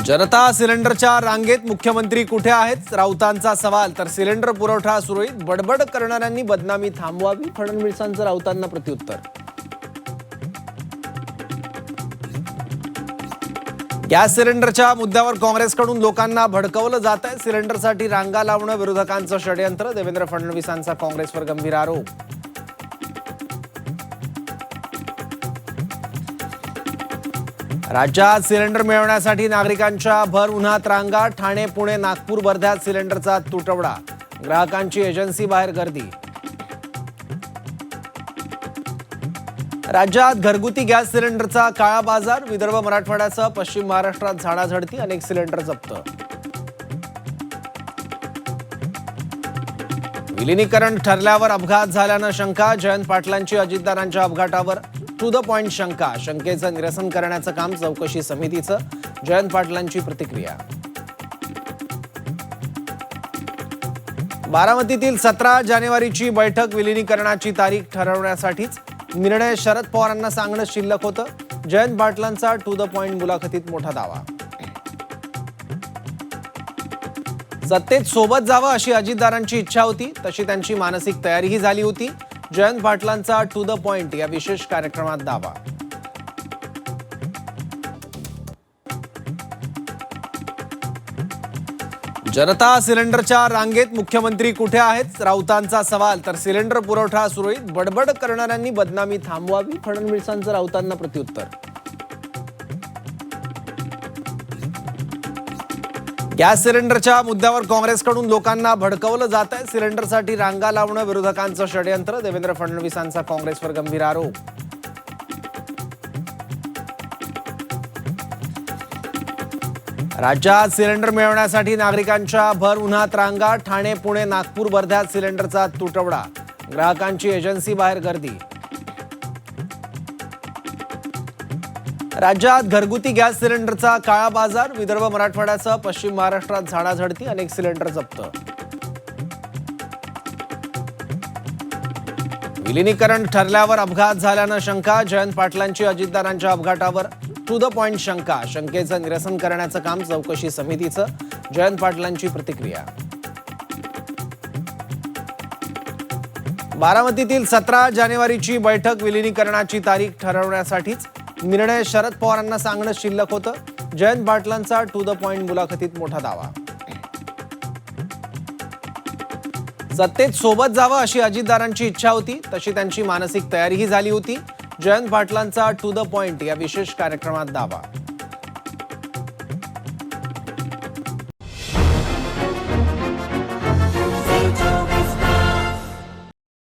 जनता सिलेंडरच्या रांगेत मुख्यमंत्री कुठे आहेत? राऊतांचा सवाल. तर सिलेंडर पुरवठा सुरळीत बडबड करणाऱ्यांनी बदनामी थांबवावी, फडणवीसांचं राऊतांना प्रत्युत्तर. गॅस सिलेंडरच्या मुद्द्यावर काँग्रेसकडून लोकांना भडकवलं जात आहे. सिलेंडरसाठी रांगा लावणं विरोधकांचं षडयंत्र. देवेंद्र फडणवीसांचा काँग्रेसवर गंभीर आरोप. राज्यात सिलेंडर मिळवण्यासाठी नागरिकांच्या भर उन्हात रांगा. ठाणे, पुणे, नागपूर, वर्ध्यात सिलेंडरचा तुटवडा. ग्राहकांची एजन्सी बाहेर गर्दी. राज्यात घरगुती गॅस सिलेंडरचा काळा बाजार. विदर्भ, मराठवाड्यासह पश्चिम महाराष्ट्रात झाडाझडती. अनेक सिलेंडर जप्त. विलिनीकरण ठरल्यावर अपघात झाल्यानं शंका. जयंत पाटलांची अजितदारांच्या अपघातावर टू द पॉइंट शंका. शंकेचं निरसन करण्याचं काम चौकशी समितीचं. जयंत पाटलांची प्रतिक्रिया. बारामतीतील 17 जानेवारीची बैठक. विलिनीकरणाची तारीख ठरवण्यासाठीच निर्णय शरद पवारांना सांगणं शिल्लक होतं. जयंत पाटलांचा टू द पॉइंट मुलाखतीत मोठा दावा. सत्तेत सोबत जावं अशी अजितदारांची इच्छा होती, तशी त्यांची मानसिक तयारीही झाली होती. जयंत पाटलांचा टू द पॉइंट या विशेष कार्यक्रमात दावा. जनता सिलेंडरच्या रांगेत मुख्यमंत्री कुठे आहेत? राऊतांचा सवाल. तर सिलेंडर पुरवठा सुरळीत बडबड करणाऱ्यांनी बदनामी थांबवावी, फडणवीसांचं राऊतांना प्रत्युत्तर. गॅस सिलेंडरच्या मुद्द्यावर काँग्रेसकडून लोकांना भडकवलं जात आहे. सिलेंडरसाठी रांगा लावणं विरोधकांचं षडयंत्र. देवेंद्र फडणवीसांचा काँग्रेसवर गंभीर आरोप. राज्यात सिलेंडर मिळवण्यासाठी नागरिकांच्या भर उन्हात रांगा. ठाणे, पुणे, नागपूर, वर्ध्यात सिलेंडरचा तुटवडा. ग्राहकांची एजन्सी बाहेर गर्दी. राज्यात घरगुती गॅस सिलेंडरचा काळा बाजार. विदर्भ, मराठवाड्यासह पश्चिम महाराष्ट्रात झाडाझडती. अनेक सिलेंडर जप्त. विलिनीकरण ठरल्यावर अपघात झाल्यानं शंका. जयंत पाटलांची अजितदारांच्या अपघातावर टू द पॉइंट शंका. शंकेचं निरसन करण्याचं काम चौकशी समितीचं. जयंत पाटलांची प्रतिक्रिया. बारामतीतील 17 जानेवारीची बैठक. विलिनीकरणाची तारीख ठरवण्यासाठीच निर्णय शरद पवारांना सांगणं शिल्लक होतं. जयंत पाटलांचा टू द पॉइंट मुलाखतीत मोठा दावा. सत्तेत सोबत जावं अशी अजितदारांची इच्छा होती, तशी त्यांची मानसिक तयारीही झाली होती. जयंत पाटलांचा टू द पॉइंट या विशेष कार्यक्रमात दावा.